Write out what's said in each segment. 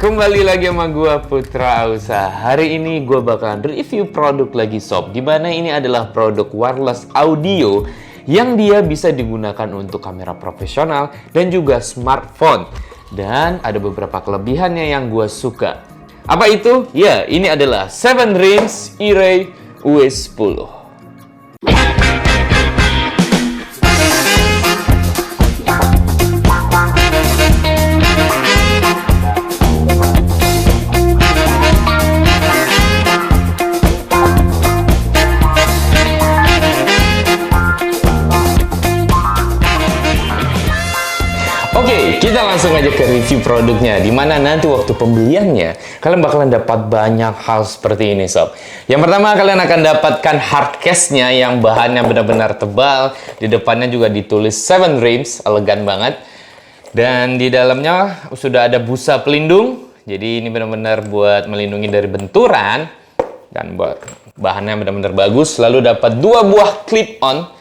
Kembali lagi sama gua Putra Ausa. Hari ini gua bakalan review produk lagi sob. Dimana ini adalah produk wireless audio yang dia bisa digunakan untuk kamera profesional dan juga smartphone. Dan ada beberapa kelebihannya yang gua suka. Apa itu? Ya, ini adalah 7 Dreams E-Ray US10. Oke, kita langsung aja ke review produknya. Dimana nanti waktu pembeliannya, kalian bakalan dapat banyak hal seperti ini, sob. Yang pertama, kalian akan dapatkan hard case-nya yang bahannya benar-benar tebal. Di depannya juga ditulis 7 Dreams, elegan banget. Dan di dalamnya sudah ada busa pelindung. Jadi ini benar-benar buat melindungi dari benturan. Dan bahannya benar-benar bagus. Lalu dapat 2 buah clip-on.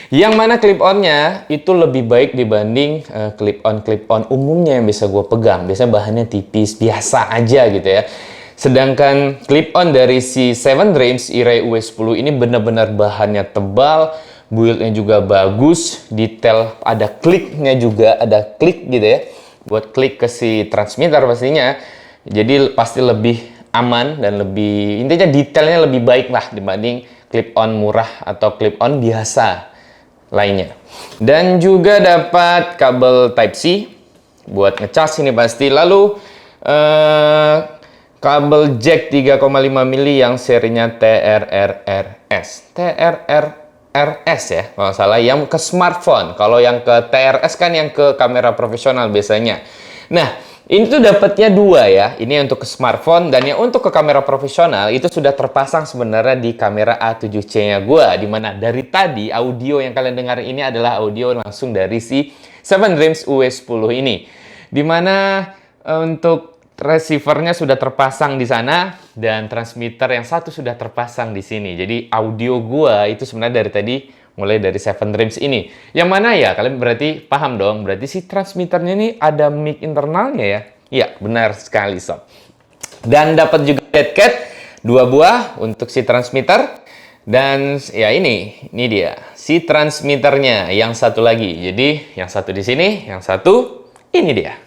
Yang mana clip-onnya itu lebih baik dibanding clip-on umumnya yang bisa gue pegang. Biasanya bahannya tipis, biasa aja gitu ya. Sedangkan clip-on dari si 7 Dreams E-Ray US10 ini benar-benar bahannya tebal, build-nya juga bagus, detail ada kliknya juga, ada klik gitu ya. Buat klik ke si transmitter pastinya. Jadi pasti lebih aman dan lebih, intinya detailnya lebih baik lah dibanding clip-on murah atau clip-on biasa lainnya. Dan juga dapat kabel Type-C buat ngecas ini pasti. Lalu kabel jack 3,5 mili yang serinya TRRS ya kalau salah, yang ke smartphone. Kalau yang ke TRS kan yang ke kamera profesional biasanya. Nah, ini tuh dapatnya 2 ya. Ini untuk ke smartphone, dan yang untuk ke kamera profesional itu sudah terpasang sebenarnya di kamera A7C-nya gua. Dimana dari tadi audio yang kalian dengar ini adalah audio langsung dari si 7 Dreams US10 ini. Dimana untuk receivernya sudah terpasang di sana dan transmitter yang satu sudah terpasang di sini. Jadi audio gua itu sebenarnya dari tadi mulai dari 7 Dreams ini. Yang mana ya? Kalian berarti paham dong. Berarti si transmitternya ini ada mic internalnya ya? Iya, benar sekali sob. Dan dapat juga dead cat 2 buah untuk si transmitter. Dan ya ini dia. Si transmitternya yang satu lagi. Jadi yang satu di sini, yang satu ini dia.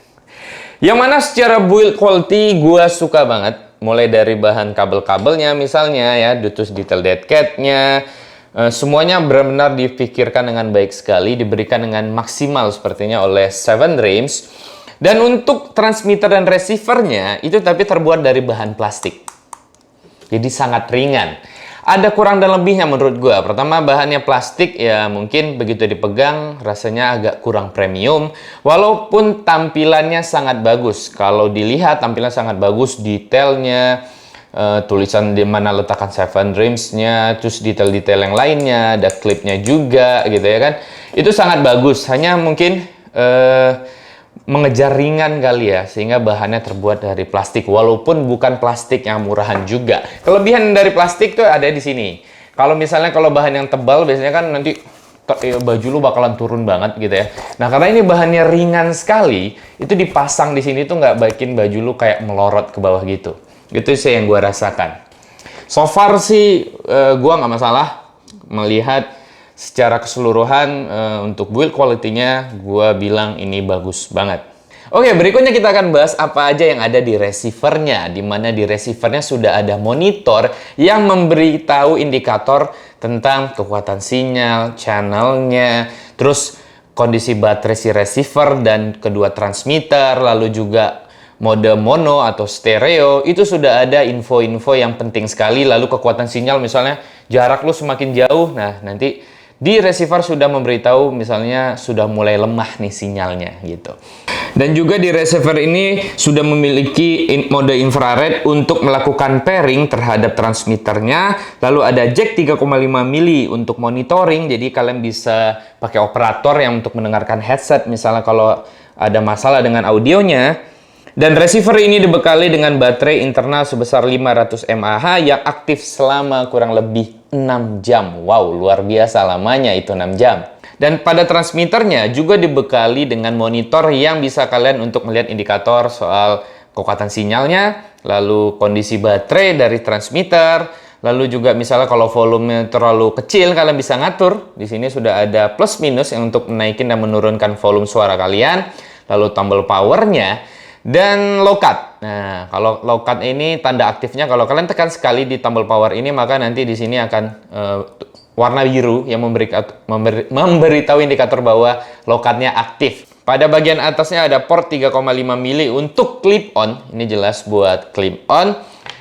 Yang mana secara build quality gua suka banget. Mulai dari bahan kabel-kabelnya misalnya ya, terus detail dead cat-nya. Semuanya benar-benar dipikirkan dengan baik sekali, diberikan dengan maksimal sepertinya oleh 7 Dreams. Dan untuk transmitter dan receivernya itu tapi terbuat dari bahan plastik. Jadi sangat ringan. Ada kurang dan lebihnya menurut gua. Pertama, bahannya plastik ya, mungkin begitu dipegang rasanya agak kurang premium. Walaupun tampilannya sangat bagus. Kalau dilihat tampilannya sangat bagus, detailnya, tulisan di mana letakkan 7 Dreams-nya, terus detail-detail yang lainnya, ada klipnya juga gitu ya kan. Itu sangat bagus, hanya mungkin mengejar ringan kali ya, sehingga bahannya terbuat dari plastik, walaupun bukan plastik yang murahan juga. Kelebihan dari plastik tuh ada di sini. Kalau misalnya kalau bahan yang tebal biasanya kan nanti baju lu bakalan turun banget gitu ya. Nah, karena ini bahannya ringan sekali, itu dipasang di sini tuh nggak bikin baju lu kayak melorot ke bawah gitu. Itu sih yang gue rasakan. So far sih gue nggak masalah melihat secara keseluruhan. Untuk build quality-nya gue bilang ini bagus banget. Oke, berikutnya kita akan bahas apa aja yang ada di receivernya. Dimana di receivernya sudah ada monitor yang memberitahu indikator tentang kekuatan sinyal, channelnya, terus kondisi baterai si receiver dan kedua transmitter, lalu juga mode mono atau stereo. Itu sudah ada info-info yang penting sekali. Lalu kekuatan sinyal, misalnya jarak lu semakin jauh, nah nanti di receiver sudah memberitahu misalnya sudah mulai lemah nih sinyalnya gitu. Dan juga di receiver ini sudah memiliki mode infrared untuk melakukan pairing terhadap transmitternya. Lalu ada jack 3,5 mili untuk monitoring, jadi kalian bisa pakai operator yang untuk mendengarkan headset misalnya kalau ada masalah dengan audionya. Dan receiver ini dibekali dengan baterai internal sebesar 500 mAh yang aktif selama kurang lebih 6 jam. Wow, luar biasa lamanya itu 6 jam. Dan pada transmitternya juga dibekali dengan monitor yang bisa kalian untuk melihat indikator soal kekuatan sinyalnya, lalu kondisi baterai dari transmitter, lalu juga misalnya kalau volume terlalu kecil, kalian bisa ngatur. Di sini sudah ada plus minus yang untuk menaikin dan menurunkan volume suara kalian, lalu tombol powernya, dan low cut. Nah, kalau low cut ini tanda aktifnya, kalau kalian tekan sekali di tombol power ini, maka nanti di sini akan warna biru yang memberitahu indikator bahwa low cut-nya aktif. Pada bagian atasnya ada port 3,5 mili untuk clip on. Ini jelas buat clip on.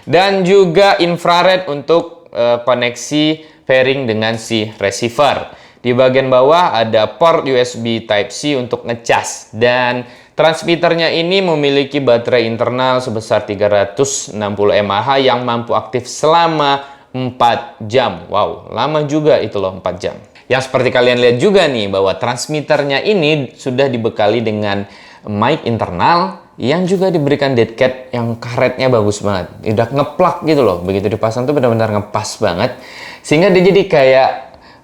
Dan juga infrared untuk koneksi pairing dengan si receiver. Di bagian bawah ada port USB Type-C untuk ngecas. Dan transmitternya ini memiliki baterai internal sebesar 360 mAh yang mampu aktif selama 4 jam. Wow, lama juga itu loh 4 jam. Yang seperti kalian lihat juga nih, bahwa transmitternya ini sudah dibekali dengan mic internal yang juga diberikan dead cat yang karetnya bagus banget. Udah ngeplak gitu loh. Begitu dipasang tuh benar-benar ngepas banget. Sehingga dia jadi kayak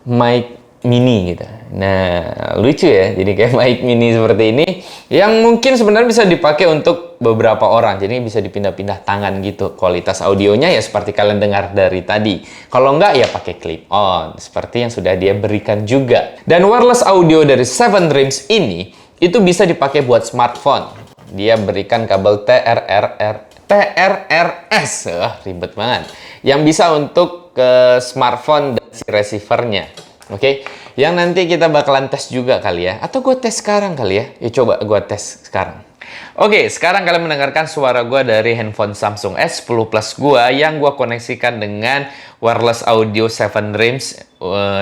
mic mini gitu. Nah, lucu ya. Jadi kayak mic mini seperti ini yang mungkin sebenarnya bisa dipakai untuk beberapa orang. Jadi bisa dipindah-pindah tangan gitu. Kualitas audionya ya seperti kalian dengar dari tadi. Kalau enggak ya pakai clip on seperti yang sudah dia berikan juga. Dan wireless audio dari Seven Dreams ini itu bisa dipakai buat smartphone. Dia berikan kabel TRRS, ribet banget. Yang bisa untuk ke smartphone dan si receivernya. Oke, yang nanti kita bakalan tes juga kali ya. Atau gue tes sekarang kali ya. Ya coba gue tes sekarang. Oke, sekarang kalian mendengarkan suara gue dari handphone Samsung S10 Plus gue yang gue koneksikan dengan wireless audio Seven Dreams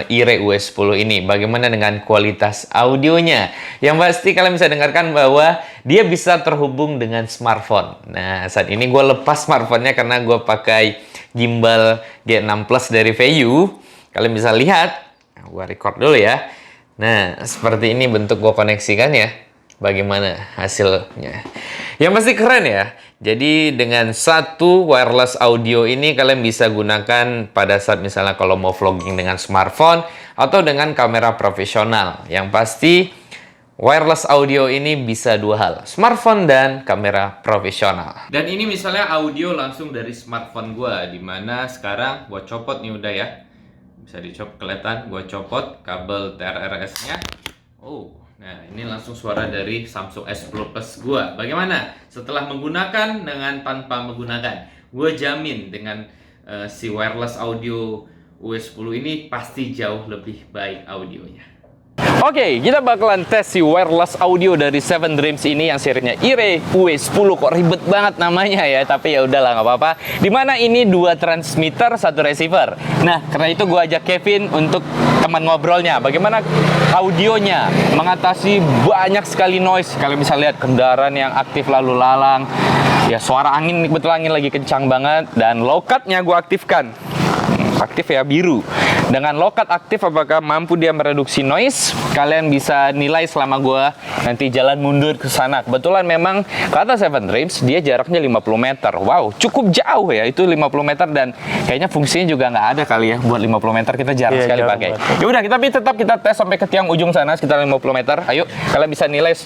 Ire UE10 ini. Bagaimana dengan kualitas audionya? Yang pasti kalian bisa dengarkan bahwa dia bisa terhubung dengan smartphone. Nah, saat ini gue lepas smartphone-nya karena gue pakai gimbal G6 Plus dari VU. Kalian bisa lihat. Gue record dulu ya. Nah, seperti ini bentuk gue koneksikan ya. Bagaimana hasilnya? Yang pasti keren ya. Jadi dengan satu wireless audio ini kalian bisa gunakan pada saat misalnya kalau mau vlogging dengan smartphone atau dengan kamera profesional. Yang pasti wireless audio ini bisa dua hal, smartphone dan kamera profesional. Dan ini misalnya audio langsung dari smartphone gue, dimana sekarang gue copot nih udah ya. Bisa dicopot, kelihatan gue copot kabel TRRS-nya. Oh, nah ini langsung suara dari Samsung S10 Plus gue. Bagaimana? Setelah menggunakan dengan tanpa menggunakan, gue jamin dengan si wireless audio UE10 ini pasti jauh lebih baik audionya. Oke, kita bakalan tes si wireless audio dari Seven Dreams ini yang serinya Ire UE10. Kok ribet banget namanya ya, tapi ya udahlah nggak apa-apa. Dimana ini 2 transmitter, 1 receiver. Nah, karena itu gue ajak Kevin untuk teman ngobrolnya. Bagaimana audionya mengatasi banyak sekali noise. Kalian bisa lihat kendaraan yang aktif lalu lalang. Ya, suara angin, kebetulan angin lagi kencang banget. Dan low cut-nya gue aktifkan. Aktif ya, biru. Dengan low cut aktif, apakah mampu dia mereduksi noise? Kalian bisa nilai selama gue nanti jalan mundur ke sana. Kebetulan memang kata Seven Dreams dia jaraknya 50 meter. Wow, cukup jauh ya, itu 50 meter dan kayaknya fungsinya juga nggak ada kali ya buat 50 meter, kita jarang sekali pakai. Ya udah, tapi tetap kita tes sampai ke tiang ujung sana sekitar 50 meter. Ayo, kalian bisa nilai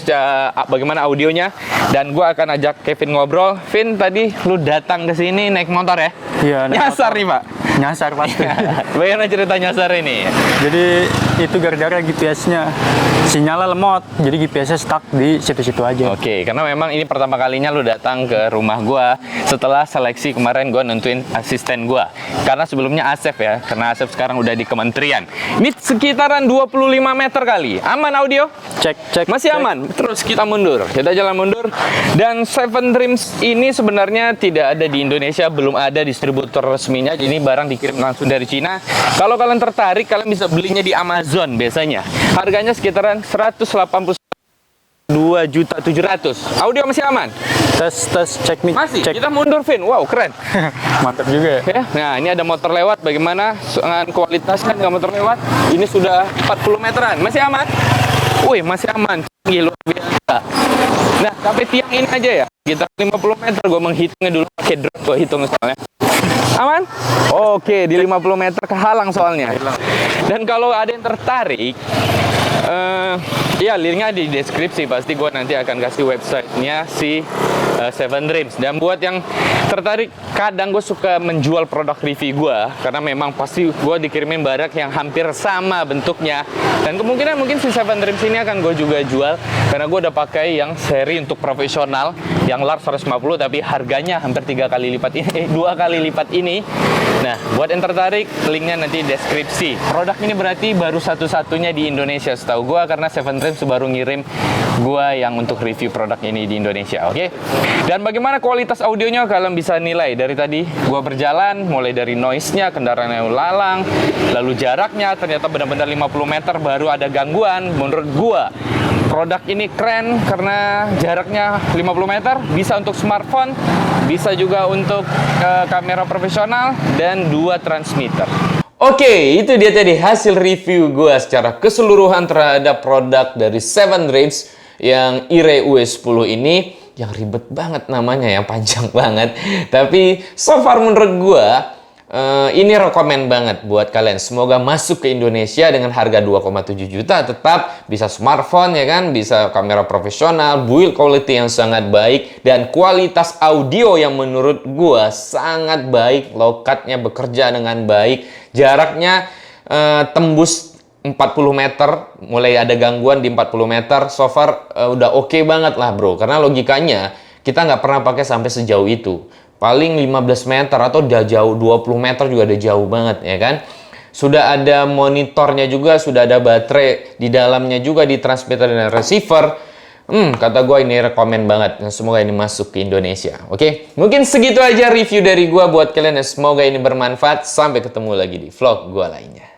bagaimana audionya dan gue akan ajak Kevin ngobrol. Vin, tadi lu datang ke sini naik motor ya? Iya, nyasar nih, Pak. Nyasar pasti. Bagaimana cerita nyasar ini? Jadi itu gara-gara GPS-nya sinyalnya lemot, jadi GPS-nya stuck di situ-situ aja. Oke, karena memang ini pertama kalinya lu datang ke rumah gua setelah seleksi kemarin gua nentuin asisten gua. Karena sebelumnya Asep ya, karena Asep sekarang udah di kementerian. Ini sekitaran 25 meter kali. Aman audio? Cek. Masih cek. aman. Terus kita mundur. Kita jalan mundur. Dan Seven Dreams ini sebenarnya tidak ada di Indonesia, belum ada distributor resminya. Jadi barang dikirim langsung dari Cina. Kalau kalian tertarik, kalian bisa belinya di Amazon biasanya. Harganya sekitaran 182.700.000. Audio masih aman? Tes cek mic. Masih. Cek. Kita mundur, Vin. Wow, keren. Mantap juga ya. Nah, ini ada motor lewat. Bagaimana dengan kualitasnya dengan motor lewat? Ini sudah 40 meteran. Masih aman? Wih, masih aman. Tinggi luar biasa. Nah, sampai tiang ini aja ya. Kita 50 meter. Gue menghitungnya dulu pakai drone. Gue hitung soalnya. Aman? Oke, di 50 meter kehalang soalnya. Dan kalau ada yang tertarik, Iya, linknya di deskripsi. Pasti gue nanti akan kasih websitenya si Seven Dreams. Dan buat yang tertarik, kadang gue suka menjual produk review gue, karena memang pasti gue dikirimin barang yang hampir sama bentuknya. Dan kemungkinan mungkin si Seven Dreams ini akan gue juga jual, karena gue udah pakai yang seri untuk profesional, yang large 150, tapi harganya hampir 3 kali lipat ini, 2 kali lipat ini. Nah, buat yang tertarik, linknya nanti deskripsi. Produk ini berarti baru satu-satunya di Indonesia setahu gue, karena Seven Dreams baru ngirim gue yang untuk review produk ini di Indonesia, oke? Dan bagaimana kualitas audionya, kalian bisa nilai dari tadi gue berjalan, mulai dari noise-nya, kendaraan yang lalang, lalu jaraknya, ternyata benar-benar 50 meter baru ada gangguan. Menurut gue, produk ini keren karena jaraknya 50 meter, bisa untuk smartphone, bisa juga untuk kamera profesional, dan 2 transmitter. Oke, itu dia tadi hasil review gue secara keseluruhan terhadap produk dari Seven Dreams yang Ire UE10 ini, yang ribet banget namanya ya, panjang banget. Tapi so far menurut gue ini rekomen banget buat kalian. Semoga masuk ke Indonesia dengan harga 2,7 juta, tetap bisa smartphone ya kan, bisa kamera profesional, build quality yang sangat baik, dan kualitas audio yang menurut gua sangat baik. Low-cut-nya bekerja dengan baik, jaraknya tembus 40 meter, mulai ada gangguan di 40 meter. So far udah oke banget lah bro, karena logikanya kita nggak pernah pakai sampai sejauh itu. Paling 15 meter atau udah jauh 20 meter juga udah jauh banget ya kan. Sudah ada monitornya juga, sudah ada baterai di dalamnya juga, di transmitter dan receiver. Kata gue ini rekomen banget. Semoga ini masuk ke Indonesia. Oke, mungkin segitu aja review dari gue buat kalian, dan semoga ini bermanfaat. Sampai ketemu lagi di vlog gue lainnya.